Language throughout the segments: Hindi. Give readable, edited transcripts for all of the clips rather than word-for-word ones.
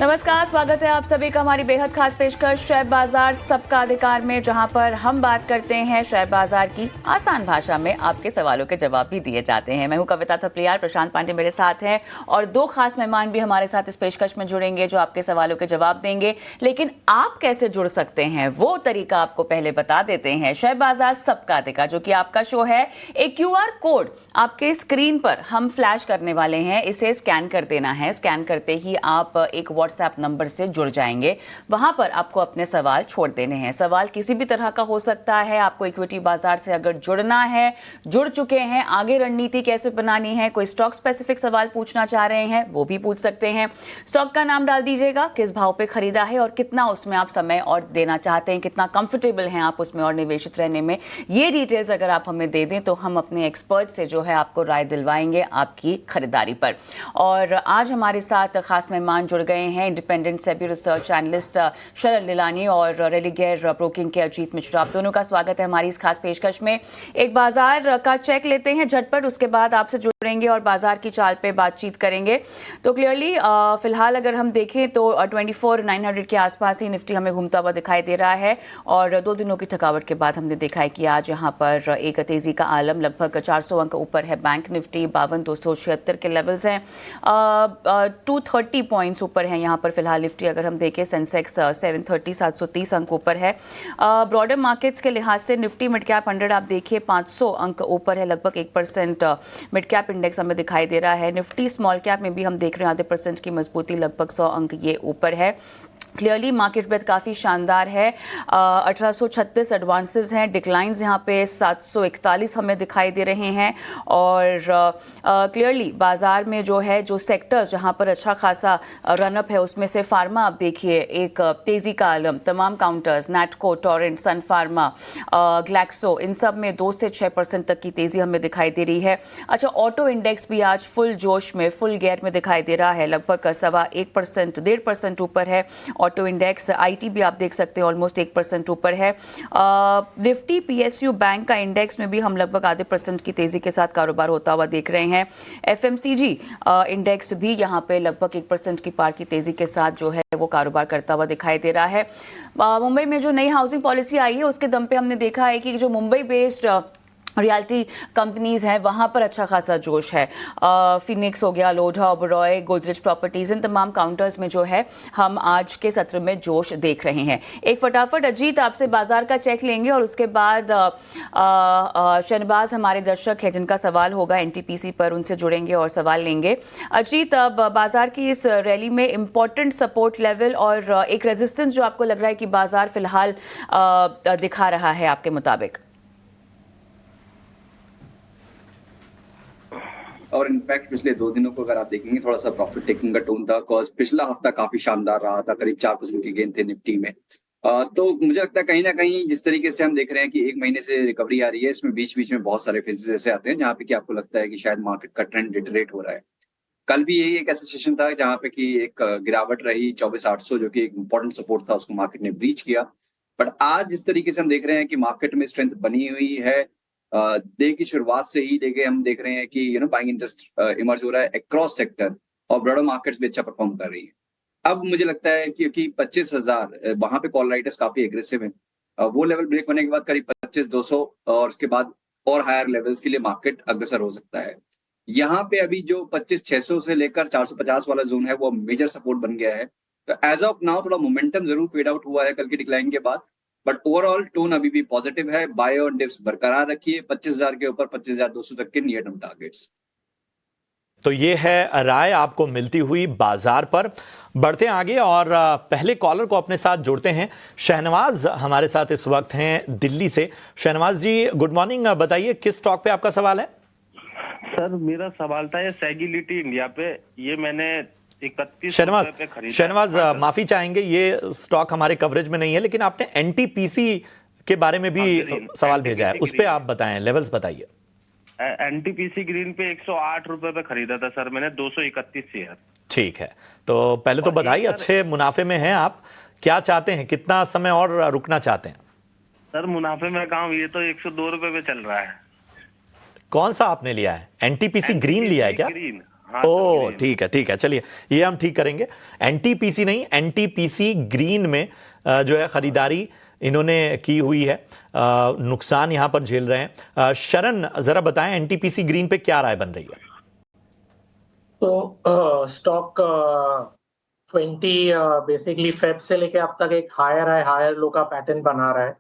नमस्कार, स्वागत है आप सभी का हमारी बेहद खास पेशकश शेयर बाजार सबका अधिकार में, जहां पर हम बात करते हैं शेयर बाजार की आसान भाषा में। आपके सवालों के जवाब भी दिए जाते हैं। मैं हूं कविता थपलियाल, प्रशांत पांडे मेरे साथ हैं और दो खास मेहमान भी हमारे साथ इस पेशकश में जुड़ेंगे जो आपके सवालों के जवाब देंगे। लेकिन आप कैसे जुड़ सकते हैं वो तरीका आपको पहले बता देते हैं। शेयर बाजार सबका अधिकार जो कि आपका शो है, एक QR कोड आपके स्क्रीन पर हम फ्लैश करने वाले हैं। इसे स्कैन कर देना है। स्कैन करते ही आप एक WhatsApp नंबर से जुड़ जाएंगे। वहां पर आपको अपने सवाल छोड़ देने हैं। सवाल किसी भी तरह का हो सकता है। आपको इक्विटी बाजार से अगर जुड़ना है, जुड़ चुके हैं, आगे रणनीति कैसे बनानी है, कोई स्टॉक स्पेसिफिक सवाल पूछना चाह रहे हैं वो भी पूछ सकते हैं। स्टॉक का नाम डाल दीजिएगा, किस भाव पे खरीदा है और कितना उसमें आप समय और देना चाहते हैं, कितना कंफर्टेबल हैं आप उसमें और निवेशित रहने में। ये डिटेल्स अगर आप हमें दे दें तो हम अपने एक्सपर्ट से जो है आपको राय दिलवाएंगे आपकी खरीदारी पर। और आज हमारे साथ खास मेहमान जुड़ गए हैं, इंडिपेंडेंट सेबी रिसर्च एनालिस्ट शरद लिलानी और रेलिगेयर ब्रोकिंग के अजीत मिश्रा। आप दोनों का स्वागत है हमारी इस खास पेशकश में। एक बाजार का चेक लेते हैं झटपट, उसके बाद आपसे जुड़ेंगे और बाजार की चाल पे बातचीत करेंगे। तो क्लियरली फिलहाल अगर हम देखें तो 24,900 के आसपास ही निफ्टी हमें घूमता हुआ दिखाई दे रहा है। और 2 दिनों की थकावट के बाद हमने देखा है कि आज यहाँ पर एक तेजी का आलम, लगभग 400 अंक ऊपर है बैंक निफ्टी। 52,276 के लेवल्स हैं। 230 पॉइंट्स ऊपर है यहाँ पर फिलहाल निफ्टी। अगर हम देखें सेंसेक्स 730 730 अंक ऊपर है। ब्रॉडर मार्केट्स के लिहाज से निफ्टी मिड कैप 100 आप देखिए 500 अंक ऊपर है, लगभग 1% मिड कैप इंडेक्स हमें दिखाई दे रहा है। निफ्टी स्मॉल कैप में भी हम देख रहे हैं आधे % की मजबूती, लगभग 100 अंक ये ऊपर है। क्लियरली मार्केट ब्रेथ काफ़ी शानदार है। 1836 एडवांसेस हैं, डिक्लाइंस यहाँ पे 741 हमें दिखाई दे रहे हैं। और क्लियरली बाजार में जो है, जो सेक्टर्स जहाँ पर अच्छा खासा रनअप है उसमें से फार्मा आप देखिए एक तेज़ी का आलम। तमाम काउंटर्स नैटको, टोरेंट, सन फार्मा, ग्लैक्सो, इन सब में 2 से 6% तक की तेज़ी हमें दिखाई दे रही है। अच्छा, ऑटो इंडेक्स भी आज फुल जोश में, फुल गेयर में दिखाई दे रहा है, लगभग 1.25% 1.5% ऊपर है ऑटो इंडेक्स। आईटी भी आप देख सकते हैं ऑलमोस्ट 1% ऊपर है। निफ्टी पीएसयू बैंक का इंडेक्स में भी हम लगभग आधे % की तेजी के साथ कारोबार होता हुआ देख रहे हैं। एफएमसीजी इंडेक्स भी यहाँ पे लगभग 1% की पार की तेजी के साथ जो है वो कारोबार करता हुआ दिखाई दे रहा है। मुंबई में जो नई हाउसिंग पॉलिसी आई है उसके दम पे हमने देखा है कि जो मुंबई बेस्ड रियल्टी कंपनीज हैं वहाँ पर अच्छा खासा जोश है। फिनिक्स हो गया, लोढ़ा, ओबरॉय, गोदरेज प्रॉपर्टीज, इन तमाम काउंटर्स में जो है हम आज के सत्र में जोश देख रहे हैं। एक फटाफट अजीत आपसे बाजार का चेक लेंगे और उसके बाद शहनबाज हमारे दर्शक हैं जिनका सवाल होगा एनटीपीसी पर, उनसे जुड़ेंगे और सवाल लेंगे। अजीत, अब बाजार की इस रैली में इंपॉर्टेंट सपोर्ट लेवल और एक रेजिस्टेंस जो आपको लग रहा है कि बाजार फिलहाल दिखा रहा है आपके मुताबिक। और इनफैक्ट पिछले 2 दिनों को अगर आप देखेंगे थोड़ा सा प्रॉफिट टेकिंग का टोन था, बिकॉज पिछला हफ्ता काफी शानदार रहा था, करीब 4% के गेन थे निफ्टी में। तो मुझे लगता है कहीं ना कहीं जिस तरीके से हम देख रहे हैं कि 1 महीने से रिकवरी आ रही है, इसमें बीच बीच में बहुत सारे फेजेस ऐसे आते हैं जहाँ पे कि आपको लगता है कि शायद मार्केट का ट्रेंड डिटरेट हो रहा है। कल भी यही एक ऐसा सेशन था जहाँ पे कि एक गिरावट रही 24,800 जो कि एक इंपॉर्टेंट सपोर्ट था, उसको मार्केट ने ब्रीच किया। बट आज जिस तरीके से हम देख रहे हैं कि मार्केट में स्ट्रेंथ बनी हुई है, डे की शुरुआत से ही लेके हम देख रहे हैं कि बाइंग इंटरेस्ट इमर्ज हो रहा है अक्रॉस सेक्टर और ब्रॉडर मार्केट्स भी अच्छा परफॉर्म कर रही है। अब मुझे लगता है क्योंकि 25,000 वहां पे कॉल राइटर्स काफी एग्रेसिव हैं, वो लेवल ब्रेक होने के बाद करीब 25,200 और उसके बाद और हायर लेवल्स के लिए मार्केट अग्रसर हो सकता है। यहाँ पे अभी जो 25,600 से लेकर 450 वाला जोन है वो मेजर सपोर्ट बन गया है। तो एज ऑफ नाउ थोड़ा मोमेंटम जरूर फेड आउट हुआ है कल की डिक्लाइन के बाद, बट ओवरऑल टोन अभी भी पॉजिटिव है। बाय और डिप्स बरकरार रखिए, 25,000 के ऊपर 25,200 तक के नियर टर्म टारगेट्स। तो ये है राय आपको मिलती हुई बाजार पर। बढ़ते हैं आगे और पहले कॉलर को अपने साथ जोड़ते हैं। शहनवाज हमारे साथ इस वक्त हैं दिल्ली से। शहनवाज जी गुड मॉर्निंग, बताइए किस स्टॉक पे आपका सवाल है? सर मेरा सवाल था ये सैगिलिटी इंडिया पे, ये मैंने 31 पे खरीदा। शहनवाज माफी चाहेंगे, ये स्टॉक हमारे कवरेज में नहीं है, लेकिन आपने एनटीपीसी के बारे में भी सवाल भेजा है, उस पर आप बताएं, लेवल्स बताइए। एनटीपीसी ग्रीन पे 108 रुपए पे खरीदा था सर मैंने, 231 शेयर। ठीक है, तो पहले तो बधाई, अच्छे मुनाफे में हैं आप। क्या चाहते हैं, कितना समय और रुकना चाहते हैं? सर मुनाफे में काम, ये तो 102 रुपए पे चल रहा है। कौन सा आपने लिया है? एनटीपीसी ग्रीन लिया है क्या? ग्रीन, हाँ ओ सभी ठीक है चलिए, ये हम ठीक करेंगे। एनटीपीसी नहीं, एनटीपीसी ग्रीन में जो है खरीदारी इन्होंने की हुई है, नुकसान यहां पर झेल रहे हैं। शरण जरा बताएं एनटीपीसी ग्रीन पे क्या राय बन रही है? तो स्टॉक 20 बेसिकली फेब से लेके अब तक एक हायर लो का पैटर्न बना रहा है।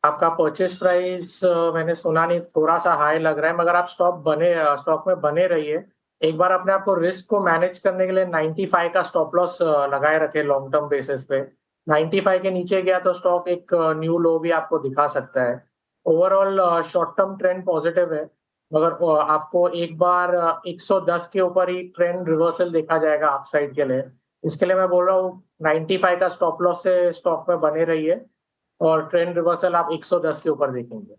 आपका परचेस प्राइस मैंने सुना नहीं, थोड़ा सा हाई लग रहा है, मगर आप स्टॉक में बने रहिए। एक बार अपने आपको रिस्क को मैनेज करने के लिए 95 का स्टॉप लॉस लगाए रखे लॉन्ग टर्म बेसिस पे। 95 के नीचे गया तो स्टॉक एक न्यू लो भी आपको दिखा सकता है। Overall short term trend positive है, मगर आपको एक बार 110 के ऊपर ही ट्रेंड रिवर्सल देखा जाएगा अपसाइड के लिए। इसके लिए मैं बोल रहा हूँ 95 का स्टॉप लॉस से स्टॉक में बने रहिए और ट्रेंड रिवर्सल आप 110 के ऊपर देखेंगे।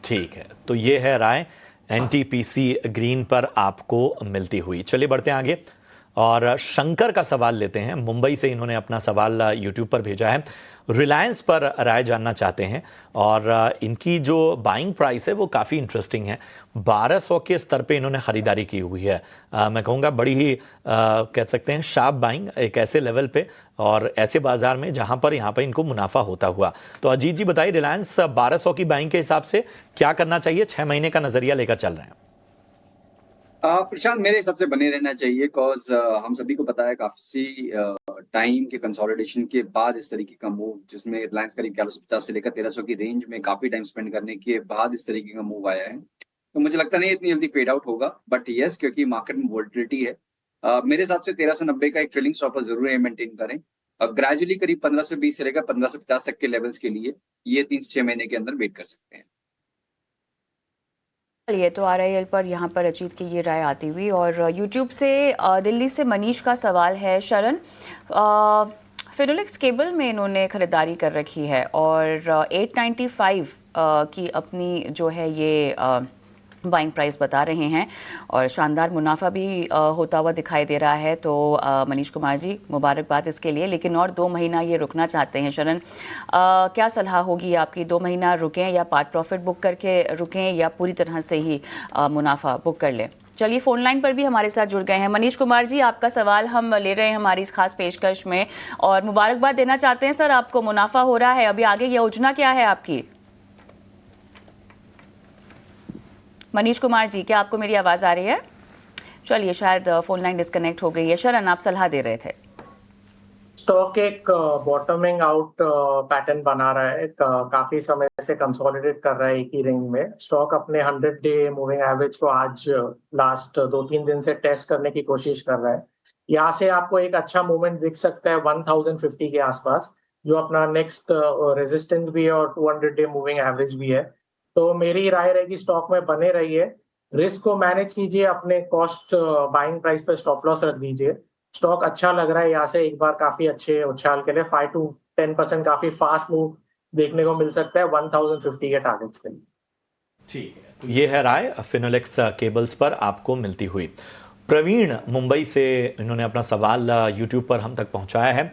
ठीक है, तो ये है राय एनटीपीसी ग्रीन पर आपको मिलती हुई। चलिए बढ़ते हैं आगे और शंकर का सवाल लेते हैं। मुंबई से इन्होंने अपना सवाल यूट्यूब पर भेजा है। रिलायंस पर राय जानना चाहते हैं और इनकी जो बाइंग प्राइस है वो काफ़ी इंटरेस्टिंग है। 1200 के स्तर पे इन्होंने ख़रीदारी की हुई है। मैं कहूँगा बड़ी ही कह सकते हैं शार्प बाइंग, एक ऐसे लेवल पे और ऐसे बाजार में जहाँ पर यहाँ पर इनको मुनाफा होता हुआ। तो अजीत जी बताइए, रिलायंस 1200 की बाइंग के हिसाब से क्या करना चाहिए? 6 महीने का नज़रिया लेकर चल रहे हैं। प्रशांत, मेरे हिसाब से बने रहना चाहिए, कॉज हम सभी को पता है काफी टाइम के कंसोलिडेशन के बाद इस तरीके का मूव, जिसमें रिलायंस करीब 1150 से लेकर 1300 की रेंज में काफी टाइम स्पेंड करने के बाद इस तरीके का मूव आया है। तो मुझे लगता नहीं इतनी जल्दी फेड आउट होगा, बट यस, क्योंकि मार्केट में वोलेटिलिटी है। मेरे हिसाब से 1390 का एक ट्रेलिंग स्टॉप लॉस जरूर मेंटेन करें। ग्रेजुअली करीब 1520 से लेकर 1550 तक के लेवल्स के लिए ये 3 से 6 महीने के अंदर वेट कर सकते हैं। ये तो RIL पर यहाँ पर अजीत की ये राय आती हुई। और YouTube से दिल्ली से मनीष का सवाल है। शरण, फिनोलेक्स केबल में इन्होंने खरीदारी कर रखी है और 895 की अपनी जो है ये बाइंग प्राइस बता रहे हैं और शानदार मुनाफा भी होता हुआ दिखाई दे रहा है। तो मनीष कुमार जी, मुबारकबाद इसके लिए, लेकिन और 2 महीना ये रुकना चाहते हैं। शरण, क्या सलाह होगी आपकी? 2 महीना रुकें या पार्ट प्रॉफिट बुक करके रुकें या पूरी तरह से ही मुनाफा बुक कर लें? चलिए, फोन लाइन पर भी हमारे साथ जुड़ गए हैं मनीष कुमार जी। आपका सवाल हम ले रहे हैं हमारी इस खास पेशकश में और मुबारकबाद देना चाहते हैं सर, आपको मुनाफा हो रहा है। अभी आगे योजना क्या है आपकी? मनीष कुमार जी, क्या आपको मेरी आवाज आ रही है? चलिए, शायद फोन लाइन डिस्कनेक्ट हो गई है। शरण, आप सलाह दे रहे थे। स्टॉक एक बॉटमिंग आउट पैटर्न बना रहा है, काफी समय से कंसोलिडेट कर रहा है एक ही रेंज में। स्टॉक अपने 100-डे मूविंग एवरेज को आज लास्ट 2-3 दिन से टेस्ट करने की कोशिश कर रहा है। यहाँ से आपको एक अच्छा मूवमेंट दिख सकता है 1050 के आसपास, जो अपना नेक्स्ट रेजिस्टेंस भी है और 200-डे मूविंग एवरेज भी है। तो मेरी राय रहेगी स्टॉक में बने रहिए, रिस्क को मैनेज कीजिए, अपने कॉस्ट बाइंग प्राइस पे स्टॉप लॉस रख दीजिए। स्टॉक अच्छा लग रहा है, यहाँ से एक बार काफी अच्छे उछाल के लिए 5 to 10% काफी फास्ट मूव देखने को मिल सकता है 1050 के टारगेट्स के लिए। ठीक है, तो ये है राय फिनोलेक्स केबल्स पर आपको मिलती हुई। प्रवीण मुंबई से इन्होंने अपना सवाल यूट्यूब पर हम तक पहुंचाया है।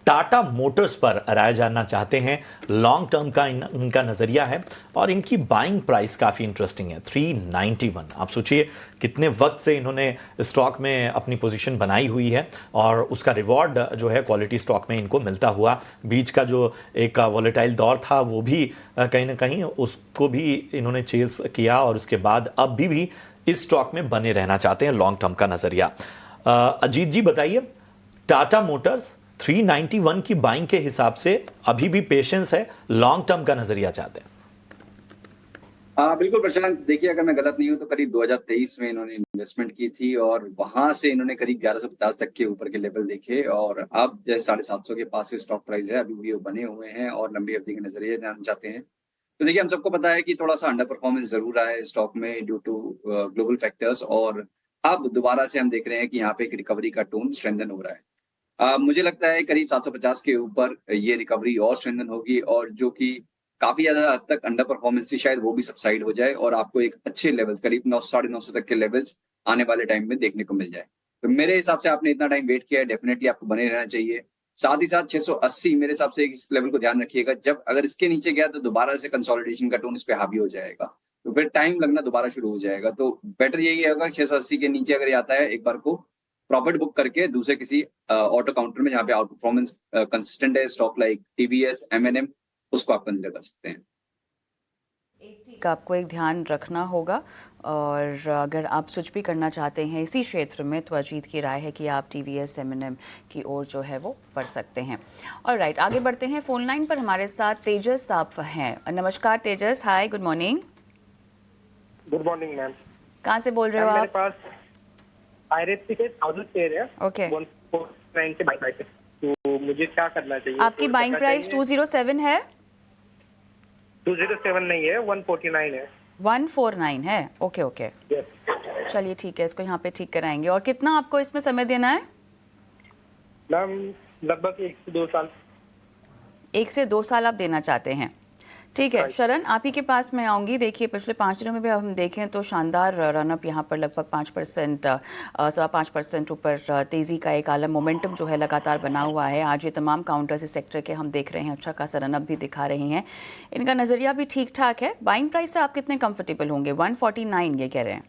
टाटा मोटर्स पर राय जानना चाहते हैं। लॉन्ग टर्म का इनका नजरिया है और इनकी बाइंग प्राइस काफी इंटरेस्टिंग है, 391। आप सोचिए कितने वक्त से इन्होंने स्टॉक में अपनी पोजीशन बनाई हुई है और उसका रिवॉर्ड जो है क्वालिटी स्टॉक में इनको मिलता हुआ। बीच का जो एक वॉलेटाइल दौर था वो भी कहीं ना कहीं उसको भी इन्होंने चेज किया और उसके बाद अब भी इस स्टॉक में बने रहना चाहते हैं। लॉन्ग टर्म का नजरिया अजीत जी बताइए, टाटा मोटर्स 391 की बाइंग के हिसाब से अभी भी पेशेंस है, लॉन्ग टर्म का नजरिया चाहते हैं? बिल्कुल प्रशांत, देखिए अगर मैं गलत नहीं हूं तो करीब 2023 में इन्होंने इन्वेस्टमेंट की थी और वहां से इन्होंने करीब 1150 तक के ऊपर के लेवल देखे और अब जैसे 750 के पास स्टॉक प्राइस है, अभी भी वो बने हुए हैं और लंबी अवधि के नजरिए जानना चाहते हैं। तो देखिए, हम सबको पता है कि थोड़ा सा अंडर परफॉर्मेंस जरूर रहा है स्टॉक में ड्यू टू ग्लोबल फैक्टर्स और अब दोबारा से हम देख रहे हैं कि यहाँ पे एक रिकवरी का टोन स्ट्रेंथन हो रहा है। मुझे लगता है करीब 750 के ऊपर ये रिकवरी और स्ट्रेंथन होगी और जो कि काफी ज्यादा हद तक अंडर परफॉर्मेंस थी, शायद वो भी सबसाइड हो जाए और आपको एक अच्छे लेवल्स करीब 900-950 तक के लेवल्स आने वाले टाइम में देखने को मिल जाए। तो मेरे हिसाब से आपने इतना टाइम वेट किया है, डेफिनेटली आपको बने रहना चाहिए। साथ ही साथ 680 मेरे हिसाब से इस लेवल को ध्यान रखिएगा, जब अगर इसके नीचे गया तो दोबारा से कंसोलिडेशन का टोन इस पे हावी हो जाएगा। तो फिर टाइम लगना दोबारा शुरू हो जाएगा। तो बेटर यही होगा 680 के नीचे अगर ये आता है, एक बार को प्रॉफिट बुक करके दूसरे किसी ऑटो काउंटर में जहाँ पे आउट परफॉर्मेंस कंसिस्टेंट है, स्टॉक लाइक टीवीएस, एमएनएम, उसको आप कंसिडर कर सकते हैं। का आपको एक ध्यान रखना होगा, और अगर आप स्विच भी करना चाहते हैं इसी क्षेत्र में तो अजीत की राय है कि आप टीवीएस एमएनएम की ओर जो है वो बढ़ सकते हैं। और राइट, आगे बढ़ते हैं। फोन लाइन पर हमारे साथ तेजस आप हैं। नमस्कार Tejas, hi, good morning. Good morning ma'am. कहाँ से बोल रहे हो मेरे आप? पास आईआरएफसी के 1000 शेयर है। ओके। 149 के बाई प्राइस है, तो मुझे क्या करना चाहिए? आपकी बाइंग प्राइस 207 है? 207 नहीं है, 149 है। 149 है, ओके ओके। यस चलिए ठीक है, इसको यहाँ पे ठीक कराएंगे। और कितना आपको इसमें समय देना है? मैम, लगभग 1 से 2 साल। 1 से 2 साल आप देना चाहते हैं, ठीक है। Right. शरण, आप ही के पास मैं आऊंगी। देखिए पिछले 5 दिनों में भी हम देखें तो शानदार रनअप यहाँ पर लगभग 5%, 5% ऊपर तेज़ी का एक आलम मोमेंटम जो है लगातार बना हुआ है। आज ये तमाम काउंटर्स इस सेक्टर के हम देख रहे हैं अच्छा खासा रनअप भी दिखा रही हैं। इनका नज़रिया भी ठीक ठाक है। बाइंग प्राइस से आप कितने कंफर्टेबल होंगे? 149 ये कह रहे हैं।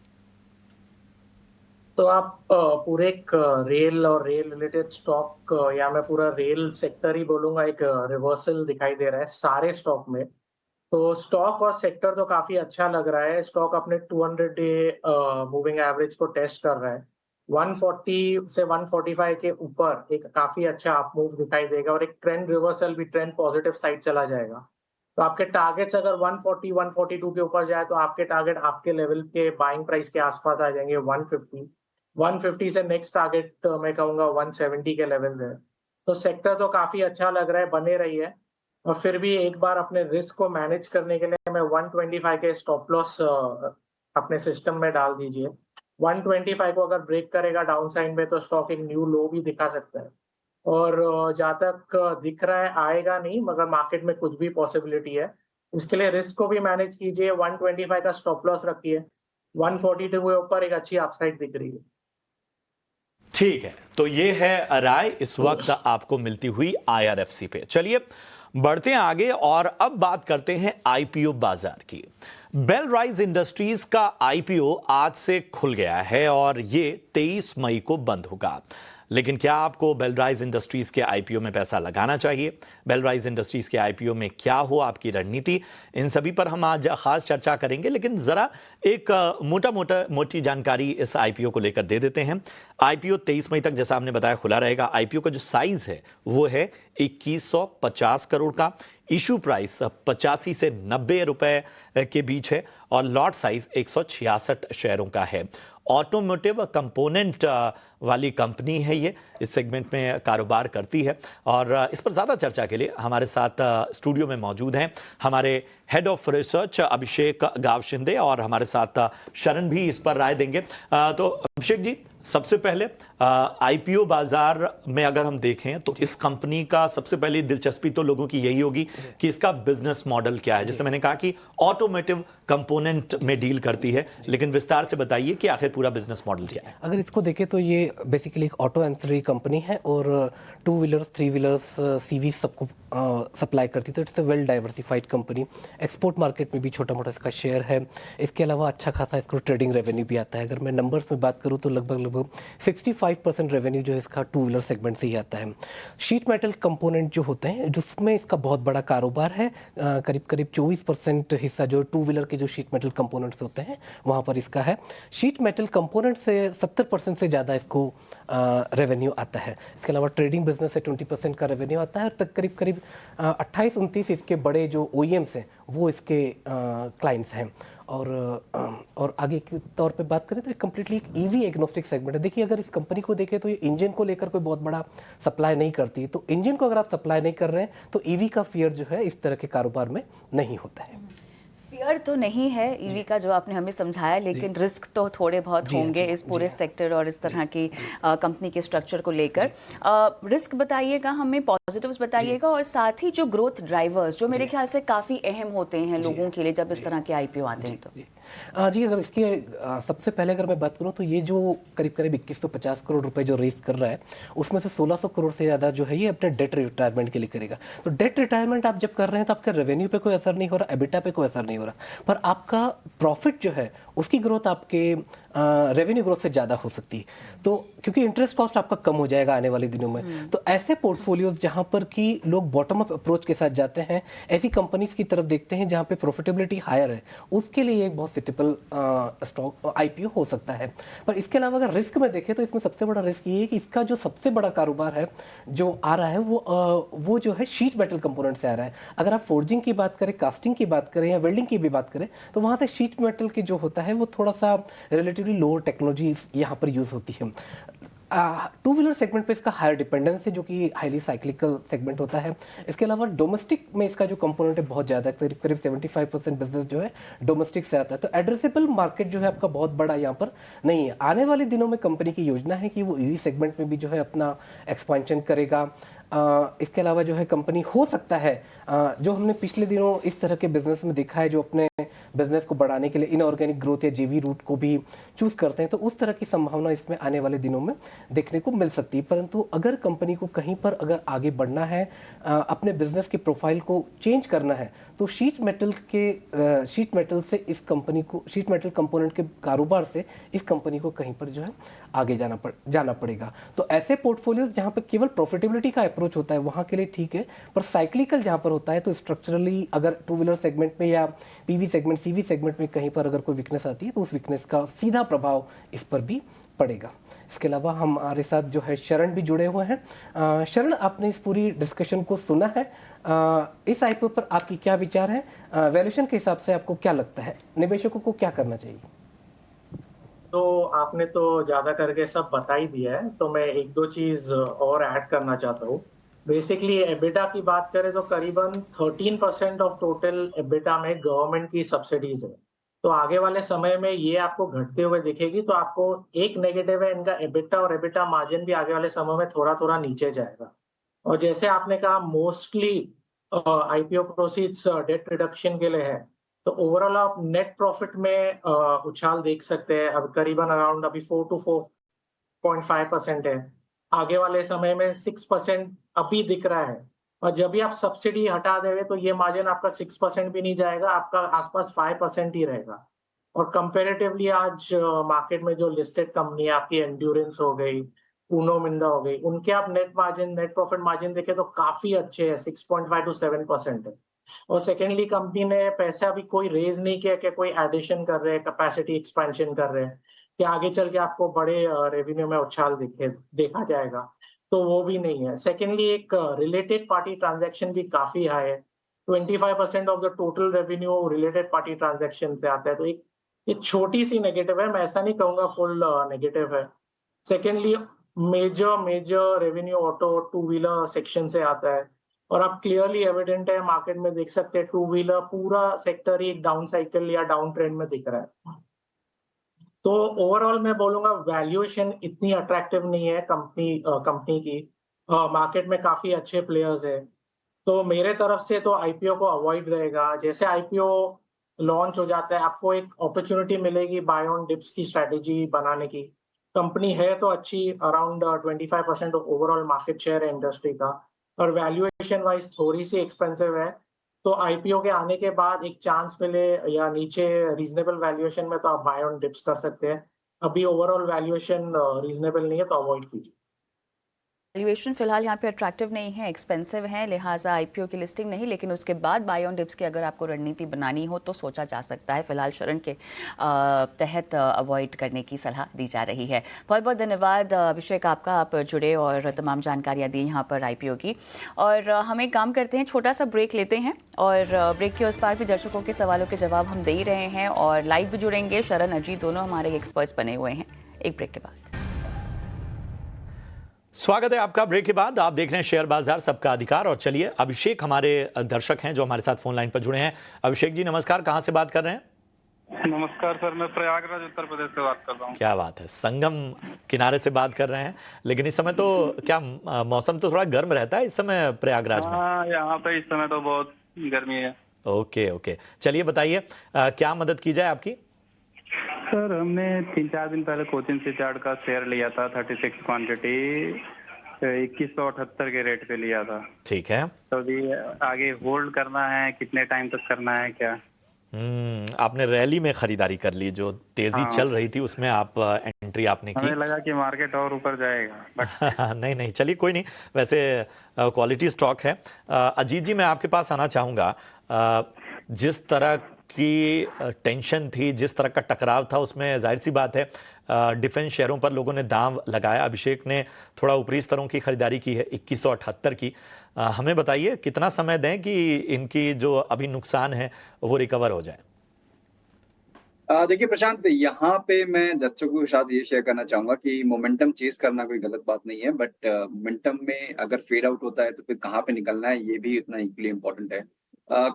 तो आप पूरे एक रेल और रेल रिलेटेड स्टॉक, या मैं पूरा रेल सेक्टर ही बोलूंगा, एक रिवर्सल दिखाई दे रहा है सारे स्टॉक में। तो स्टॉक और सेक्टर तो काफी अच्छा लग रहा है। स्टॉक अपने 200 डे मूविंग एवरेज को टेस्ट कर रहा है। 140 से 145 के ऊपर एक काफी अच्छा अप मूव दिखाई देगा और एक ट्रेंड रिवर्सल भी, ट्रेंड पॉजिटिव साइड चला जाएगा। तो आपके टारगेट्स अगर 140 142 के ऊपर जाए तो आपके टारगेट आपके लेवल के बाइंग प्राइस के आसपास आ जाएंगे। 150 से नेक्स्ट टारगेट मैं कहूंगा 170 के लेवल्स है। तो सेक्टर तो काफी अच्छा लग रहा है, बने रही है। और फिर भी एक बार अपने रिस्क को मैनेज करने के लिए मैं 125 के स्टॉप लॉस अपने सिस्टम में डाल दीजिए। 125 को अगर ब्रेक करेगा डाउन साइड में तो स्टॉक एक न्यू लो भी दिखा सकता है। और जहाँ तक दिख रहा है आएगा नहीं, मगर मार्केट में कुछ भी पॉसिबिलिटी है। इसके लिए रिस्क को भी मैनेज कीजिए। 125 का स्टॉप लॉस रखिए। 142 के ऊपर एक अच्छी अपसाइड दिख रही है। ठीक है, तो ये है राय इस वक्त आपको मिलती हुई आईआरएफसी पे। चलिए बढ़ते हैं आगे और अब बात करते हैं आईपीओ बाजार की। बेलराइज इंडस्ट्रीज का आईपीओ आज से खुल गया है और ये 23 मई को बंद होगा। लेकिन क्या आपको बेलराइज इंडस्ट्रीज के आईपीओ में पैसा लगाना चाहिए? बेलराइज इंडस्ट्रीज के आईपीओ में क्या हो आपकी रणनीति? इन सभी पर हम आज खास चर्चा करेंगे, लेकिन जरा एक मोटी जानकारी इस आईपीओ को लेकर दे देते हैं। आईपीओ 23 मई तक जैसा आपने बताया खुला रहेगा। आईपीओ का जो साइज है वो है 2150 करोड़ का। इशू प्राइस 85 से 90 रुपए के बीच है और लॉट साइज 166 शेयरों का है। ऑटोमोटिव कंपोनेंट वाली कंपनी है ये, इस सेगमेंट में कारोबार करती है। और इस पर ज़्यादा चर्चा के लिए हमारे साथ स्टूडियो में मौजूद हैं हमारे हेड ऑफ रिसर्च अभिषेक गावशिंदे और हमारे साथ शरण भी इस पर राय देंगे। तो अभिषेक जी, सबसे पहले आईपीओ बाजार में अगर हम देखें तो इस कंपनी का सबसे पहले दिलचस्पी तो लोगों की यही होगी कि इसका बिजनेस मॉडल क्या है। जैसे मैंने कहा कि ऑटोमोटिव कंपोनेंट में डील करती है, लेकिन विस्तार से बताइए कि आखिर पूरा बिजनेस मॉडल क्या है। अगर इसको देखें तो ये बेसिकली एक ऑटो एंसिलरी कंपनी है और 2 व्हीलर्स 3 व्हीलर्स सीवी सबको सप्लाई करती है। तो it's a well diversified company. Export market में भी छोटा मोटा इसका शेयर है। इसके अलावा अच्छा खासा इसको ट्रेडिंग रेवेन्यू भी आता है। अगर मैं नंबर्स में बात करूँ तो लगभग 65% रेवेन्यू जो है इसका 2 व्हीलर सेगमेंट से ही आता है। शीट मेटल कंपोनेंट जो होते हैं जिसमें इसका बहुत बड़ा कारोबार है, करीब 24% हिस्सा जो 2 व्हीलर के जो शीट मेटल कंपोनेंट्स होते हैं वहाँ पर इसका है। शीट मेटल कंपोनेंट से 70% से ज़्यादा इसको रेवेन्यू आता है। इसके अलावा ट्रेडिंग बिजनेस से 20% का रेवेन्यू आता है और तक करीब 28-29 इसके बड़े जो OEMs हैं वो इसके क्लाइंट्स हैं। और आगे के तौर पे बात करें तो ये कम्प्लीटली एक ईवी एग्नोस्टिक सेगमेंट है। देखिए अगर इस कंपनी को देखें तो ये इंजन को लेकर कोई बहुत बड़ा सप्लाई नहीं करती। तो इंजन को अगर आप सप्लाई नहीं कर रहे हैं तो ईवी का फियर जो है इस तरह के कारोबार में नहीं होता है। फियर तो नहीं है ईवी का, जो आपने हमें समझाया, लेकिन रिस्क तो थोड़े बहुत होंगे इस पूरे सेक्टर और इस तरह की कंपनी के स्ट्रक्चर को लेकर। रिस्क बताइएगा हमें, पॉजिटिव्स बताइएगा, और साथ ही जो ग्रोथ ड्राइवर्स जो मेरे ख्याल से काफ़ी अहम होते हैं लोगों के लिए जब इस तरह के आईपीओ आते हैं। तो जी अगर इसकी सबसे पहले अगर मैं बात करूं तो ये जो करीब 2150 करोड़ रुपए जो रेस कर रहा है उसमें से 1600 करोड़ से ज़्यादा जो है ये अपने डेट रिटायरमेंट के लिए करेगा। तो डेट रिटायरमेंट आप जब कर रहे हैं तो आपके रेवेन्यू पे कोई असर नहीं हो रहा, एबिटा पे कोई असर नहीं हो रहा। पर आपका प्रॉफिट जो है उसकी ग्रोथ आपके रेवेन्यू ग्रोथ से ज़्यादा हो सकती है। तो क्योंकि इंटरेस्ट कॉस्ट आपका कम हो जाएगा आने वाले दिनों में, तो ऐसे पोर्टफोलियोज जहाँ पर कि लोग बॉटम अप अप्रोच के साथ जाते हैं, ऐसी कंपनीज की तरफ देखते हैं जहाँ पे प्रॉफिटेबिलिटी हायर है, उसके लिए एक बहुत सिटेबल स्टॉक आईपीओ हो सकता है। पर इसके अलावा अगर रिस्क में देखें तो इसमें सबसे बड़ा रिस्क ये है कि इसका जो सबसे बड़ा कारोबार है जो आ रहा है वो जो है शीट मेटल कंपोनेंट से आ रहा है। अगर आप फोर्जिंग की बात करें, कास्टिंग की बात करें या वेल्डिंग की भी बात करें, तो वहाँ से शीट मेटल की जो होता है वो थोड़ा सा रिलेटिवली लोअर टेक्नोलॉजी यहाँ पर यूज़ होती है। टू व्हीलर सेगमेंट पे इसका हायर डिपेंडेंस है जो कि हाईली साइक्लिकल सेगमेंट होता है। इसके अलावा डोमेस्टिक में इसका जो कंपोनेंट है बहुत ज़्यादा है, करीब 75% बिजनेस जो है डोमेस्टिक से आता है। तो एड्रेसेबल मार्केट जो है आपका बहुत बड़ा यहाँ पर नहीं है। आने वाले दिनों में कंपनी की योजना है कि वो ईवी सेगमेंट में भी जो है अपना एक्सपेंशन करेगा। इसके अलावा जो है कंपनी हो सकता है जो हमने पिछले दिनों इस तरह के बिजनेस में देखा है जो अपने बिजनेस को बढ़ाने के लिए इनऑर्गेनिक ग्रोथ या जेवी रूट को भी चूज करते हैं, तो उस तरह की संभावना इसमें आने वाले दिनों में देखने को मिल सकती है। परंतु अगर कंपनी को कहीं पर अगर आगे बढ़ना है, अपने बिजनेस की प्रोफाइल को चेंज करना है, तो शीट मेटल से इस कंपनी को, शीट मेटल कंपोनेंट के कारोबार से इस कंपनी को कहीं पर जो है आगे जाना पड़ेगा। तो ऐसे पोर्टफोलियोज जहाँ पर केवल प्रॉफिटेबिलिटी का अप्रोच होता है वहाँ के लिए ठीक है, पर साइक्लिकल जहाँ पर होता है तो स्ट्रक्चरली अगर टू व्हीलर सेगमेंट में या पीवी सेगमेंट, सीवी सेगमेंट में कहीं पर अगर कोई वीकनेस आती है तो उस वीकनेस का सीधा प्रभाव इस पर भी पड़ेगा। इसके अलावा हमारे साथ जो है शरण भी जुड़े हुए हैं। शरण, आपने इस पूरी डिस्कशन को सुना है, इस आईपीओ पर आपकी क्या विचार है? वैल्यूएशन के हिसाब से आपको क्या लगता है, निवेशकों को क्या करना चाहिए? तो आपने तो ज्यादा करके सब बता ही दिया है, तो मैं एक दो चीज और ऐड करना चाहता हूँ। बेसिकली एबिटा की बात करें तो करीबन 13% ऑफ टोटल एबिटा में गवर्नमेंट की सब्सिडीज है। तो आगे वाले समय में ये आपको घटते हुए दिखेगी, तो आपको एक नेगेटिव है इनका एबिटा, और एबिटा मार्जिन भी आगे वाले समय में थोड़ा थोड़ा नीचे जाएगा। और जैसे आपने कहा mostly IPO proceeds date reduction के लिए है, तो ओवरऑल आप नेट प्रॉफिट में उछाल देख सकते हैं। अब करीबन अराउंड अभी 4 to 4.5% है, आगे वाले समय में 6% अभी दिख रहा है। और जब भी आप सब्सिडी हटा देंगे तो ये मार्जिन आपका 6% भी नहीं जाएगा, आपका आसपास 5% ही रहेगा। और कंपेरेटिवली आज मार्केट में जो लिस्टेड कंपनी है, आपकी एंड्योरेंस हो गई, उनो मिंदा हो गई, उनके आप नेट प्रॉफिट मार्जिन देखें तो काफी अच्छे है, 6.5 to 7% है। और सेकेंडली कंपनी ने पैसा अभी कोई रेज नहीं किया कि कोई एडिशन कर रहे हैं, कैपेसिटी एक्सपेंशन कर रहे हैं कि आगे चल के आपको बड़े रेवेन्यू में उछाल देखा जाएगा, तो वो भी नहीं है। सेकेंडली एक रिलेटेड पार्टी ट्रांजैक्शन भी काफी हाई है, 25% of the total revenue related party transaction से आता है। तो एक छोटी सी नेगेटिव है, मैं ऐसा नहीं कहूंगा फुल नेगेटिव है। Secondly major revenue auto two wheeler section से आता है, और आप क्लियरली एविडेंट है मार्केट में देख सकते हैं टू व्हीलर पूरा सेक्टर ही एक डाउन साइकिल या डाउन ट्रेंड में दिख रहा है। तो ओवरऑल मैं बोलूंगा वैल्यूएशन इतनी अट्रैक्टिव नहीं है कंपनी की। मार्केट में काफी अच्छे प्लेयर्स है, तो मेरे तरफ से तो आईपीओ को अवॉइड रहेगा। जैसे आईपीओ लॉन्च हो जाता है, आपको एक अपॉर्चुनिटी मिलेगी बाय ऑन डिप्स की स्ट्रेटेजी बनाने की। कंपनी है तो अच्छी, around 25% of overall market share है इंडस्ट्री का, और वैल्यूएशन वाइज थोड़ी सी एक्सपेंसिव है। तो आईपीओ के आने के बाद एक चांस मिले या नीचे रीजनेबल वैल्यूएशन में, तो आप बाय ऑन डिप्स कर सकते हैं। अभी ओवरऑल वैल्यूएशन रीजनेबल नहीं है, तो अवॉइड कीजिए। वैल्यूएशन फिलहाल यहाँ पे अट्रैक्टिव नहीं है, एक्सपेंसिव है, लिहाजा आईपीओ की लिस्टिंग नहीं, लेकिन उसके बाद बाय ऑन डिप्स की अगर आपको रणनीति बनानी हो तो सोचा जा सकता है। फिलहाल शरण के तहत अवॉइड करने की सलाह दी जा रही है। बहुत बहुत धन्यवाद अभिषेक आपका, आप जुड़े और तमाम जानकारियाँ दी यहाँ पर आईपीओ की। और हम एक काम करते हैं, छोटा सा ब्रेक लेते हैं, और ब्रेक के उस पार भी दर्शकों के सवालों के जवाब हम दे ही रहे हैं, और लाइव भी जुड़ेंगे। शरण, अजीत दोनों हमारे एक्सपर्ट्स बने हुए हैं। एक ब्रेक के बाद स्वागत है आपका। ब्रेक के बाद आप देख रहे हैं शेयर बाजार सबका अधिकार, और चलिए अभिषेक हमारे दर्शक हैं जो हमारे साथ फोन लाइन पर जुड़े हैं। अभिषेक जी नमस्कार, कहां से बात कर रहे हैं? नमस्कार सर, मैं प्रयागराज उत्तर प्रदेश से बात कर रहा हूँ। क्या बात है, संगम किनारे से बात कर रहे हैं। लेकिन इस समय तो क्या मौसम तो थोड़ा गर्म रहता है इस समय प्रयागराज में? हाँ, यहाँ पे इस समय तो बहुत गर्मी है। ओके, चलिए बताइए क्या मदद की जाए आपकी? सर, हमने 3-4 दिन पहले कोचिन सीचार्ट का शेयर लिया था, 36 क्वांटिटी 2178 के रेट पे लिया था। ठीक है, तो अभी आगे होल्ड करना है, कितने टाइम तक करना है क्या? आपने रैली में खरीदारी कर ली, जो तेजी हाँ। चल रही थी उसमें आप एंट्री आपने की। हमें लगा कि मार्केट और ऊपर जाएगा, बट नहीं नहीं, चलिए कोई नहीं, वैसे क्वालिटी स्टॉक है। अजीत जी, मैं आपके पास आना चाहूँगा। जिस तरह की टेंशन थी, जिस तरह का टकराव था, उसमें जाहिर सी बात है डिफेंस शेयरों पर लोगों ने दांव लगाया। अभिषेक ने थोड़ा ऊपरी स्तरों की खरीदारी की है, 2178 की। हमें बताइए कितना समय दें कि इनकी जो अभी नुकसान है वो रिकवर हो जाए। देखिए प्रशांत, यहाँ पे मैं दर्शकों के साथ ये शेयर करना चाहूंगा कि मोमेंटम चेज करना कोई गलत बात नहीं है, बट मोमेंटम में अगर फेड आउट होता है तो फिर कहाँ पे निकलना है ये भी उतना इक्वली इम्पोर्टेंट है।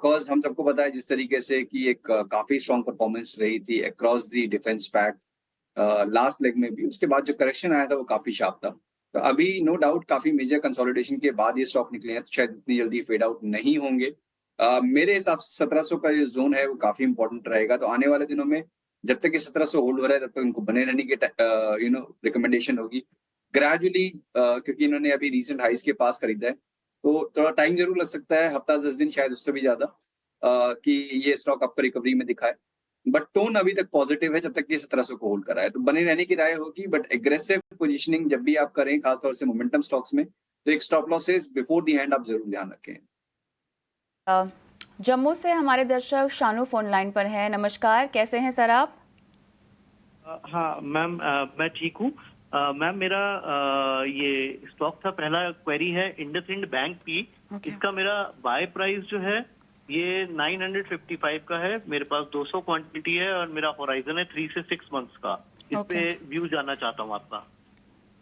कॉज हम सबको पता है जिस तरीके से कि एक काफी स्ट्रॉन्ग परफॉर्मेंस रही थी across the defence pack last leg में भी, उसके बाद जो करेक्शन आया था वो काफी शार्प था। तो अभी नो डाउट काफी मेजर कंसोलिडेशन के बाद ये स्टॉक निकले हैं, तो शायद इतनी जल्दी फेड आउट नहीं होंगे। मेरे हिसाब से 1700 का जो जोन है वो काफी इंपॉर्टेंट रहेगा। तो आने वाले दिनों में जब तक ये 1700 होल्ड हो रहा है तब तक इनको बने रहने की रिकमेंडेशन होगी ग्रेजुअली, क्योंकि इन्होंने अभी रिसेंट हाइस के पास खरीदा है, तो थोड़ा टाइम जरूर लग सकता है, हफ्ता 10 दिन शायद उससे भी ज्यादा, कि ये स्टॉक आपको रिकवरी में दिखाए। बट टोन अभी तक पॉजिटिव है जब तक ये 1700 को होल्ड कर रहा है, तो बने रहने की राय होगी। बट एग्रेसिव पोजीशनिंग जब भी आप करें, खासतौर से मोमेंटम स्टॉक्स में, तो एक stop losses before the end आप जरूर ध्यान रखें। जम्मू से हमारे दर्शक शानू फोन लाइन पर हैं। नमस्कार, कैसे हैं सर आप? हाँ मैम, मैं ठीक हूँ। मैम मेरा ये स्टॉक था, पहला क्वेरी है इंडसइंड बैंक पी। इसका मेरा बाय प्राइस जो है ये 955 का है। मेरे पास 200 क्वांटिटी है और मेरा होराइजन है 3 से 6 मंथ्स का। इस पे व्यू जानना चाहता हूँ आपका।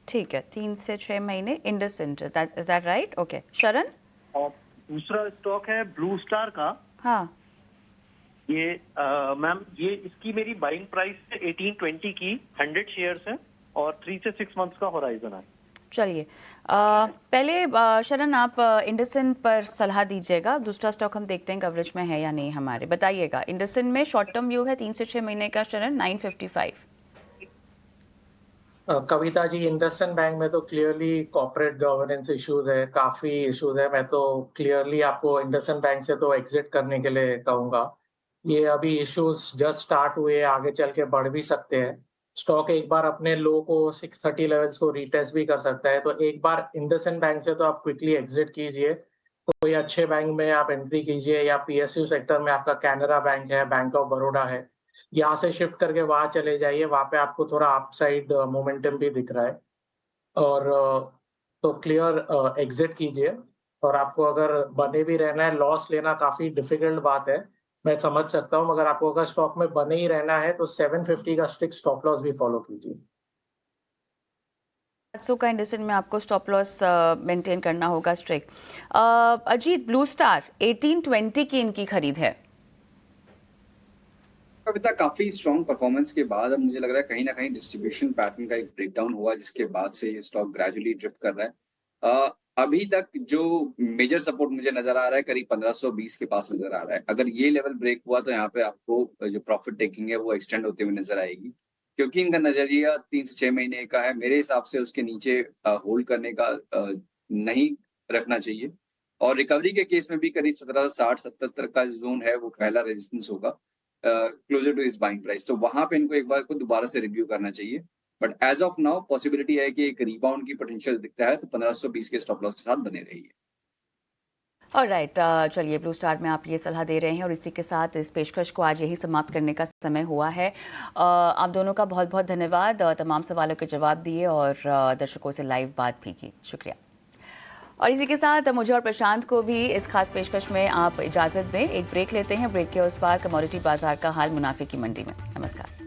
ठीक है, 3 से 6 महीने IndusInd, is that right? Okay, शरण। और दूसरा स्टॉक है ब्लू स्टार का। हाँ, ये मैम ये इसकी मेरी बाइंग प्राइस है 1820 की, 100 शेयर्स है और 3 से 6 मंथ्स का होराइजन है। चलिए पहले शरण आप इंडसइंड पर सलाह दीजिएगा। दूसरा स्टॉक हम देखते हैं कवरेज में है या नहीं हमारे, बताइएगा। इंडसइंड में शॉर्ट टर्म व्यू है 3 से 6 महीने का, शरण 955। कविता जी, इंडसइंड बैंक में तो क्लियरली कॉर्पोरेट गवर्नेंस इश्यूज है, काफी इश्यूज है। मैं तो क्लियरली आपको इंडसइंड बैंक से तो एग्जिट करने के लिए कहूंगा। ये अभी इश्यूज जस्ट स्टार्ट हुए, आगे चल के बढ़ भी सकते हैं। स्टॉक एक बार अपने लो को 630 लेवल्स को रीटेस्ट भी कर सकता है, तो एक बार इंडसइंड बैंक से तो आप क्विकली एग्जिट कीजिए, कोई अच्छे बैंक में आप एंट्री कीजिए, या पीएसयू सेक्टर में आपका कैनरा बैंक है, बैंक ऑफ बड़ौदा है, यहाँ से शिफ्ट करके वहां चले जाइए। वहां पे आपको थोड़ा अपसाइड मोमेंटम भी दिख रहा है, और तो क्लियर एग्जिट कीजिए। और आपको अगर बने भी रहना है, लॉस लेना काफी डिफिकल्ट बात है, मैं समझ सकता हूँ, मगर आपको अगर स्टॉक में बने ही रहना है तो 750 का स्ट्रिक्ट स्टॉप लॉस भी फॉलो कीजिए। 700 का इंडसइंड में आपको स्टॉप लॉस मेंटेन करना होगा स्ट्रिक्ट। अजीत, ब्लू स्टार 1820 की इनकी खरीद है। कविता, काफी स्ट्रॉन्ग परफॉर्मेंस के बाद अब मुझे लग रहा है कहीं ना कहीं डिस्ट्रीब्यूशन पैटर्न का एक ब्रेकडाउन हुआ, जिसके बाद से ये स्टॉक ग्रेजुअली ड्रिफ्ट कर रहा है। अभी तक जो मेजर सपोर्ट मुझे नजर आ रहा है करीब 1520 के पास नजर आ रहा है। अगर ये लेवल ब्रेक हुआ तो यहाँ पे आपको जो प्रॉफिट टेकिंग है वो एक्सटेंड होते हुए नजर आएगी, क्योंकि इनका नजरिया 3 से 6 महीने का है। मेरे हिसाब से उसके नीचे होल्ड करने का नहीं रखना चाहिए, और रिकवरी के केस में भी करीब 1760-77 का जोन है वो पहला रेजिस्टेंस होगा क्लोजर टू इस बाइंग प्राइस। तो वहां पे इनको एक बार को दोबारा से रिव्यू करना चाहिए। But as of now possibility है कि एक रिबाउंड की पोटेंशियल दिखता है, तो 1520 के स्टॉप लॉस के साथ बने रहिए। ऑलराइट, चलिए ब्लू स्टार में आप ये सलाह दे रहे हैं, और इसी के साथ इस पेशकश को आज यही समाप्त करने का समय हुआ है। आप दोनों का बहुत बहुत धन्यवाद, तमाम सवालों के जवाब दिए और दर्शकों से लाइव बात भी की, शुक्रिया। और इसी के साथ मुझे और प्रशांत को भी इस खास पेशकश में आप इजाज़त दें। एक ब्रेक लेते हैं, ब्रेक के उस पार कमोडिटी बाजार का हाल मुनाफे की मंडी में। नमस्कार।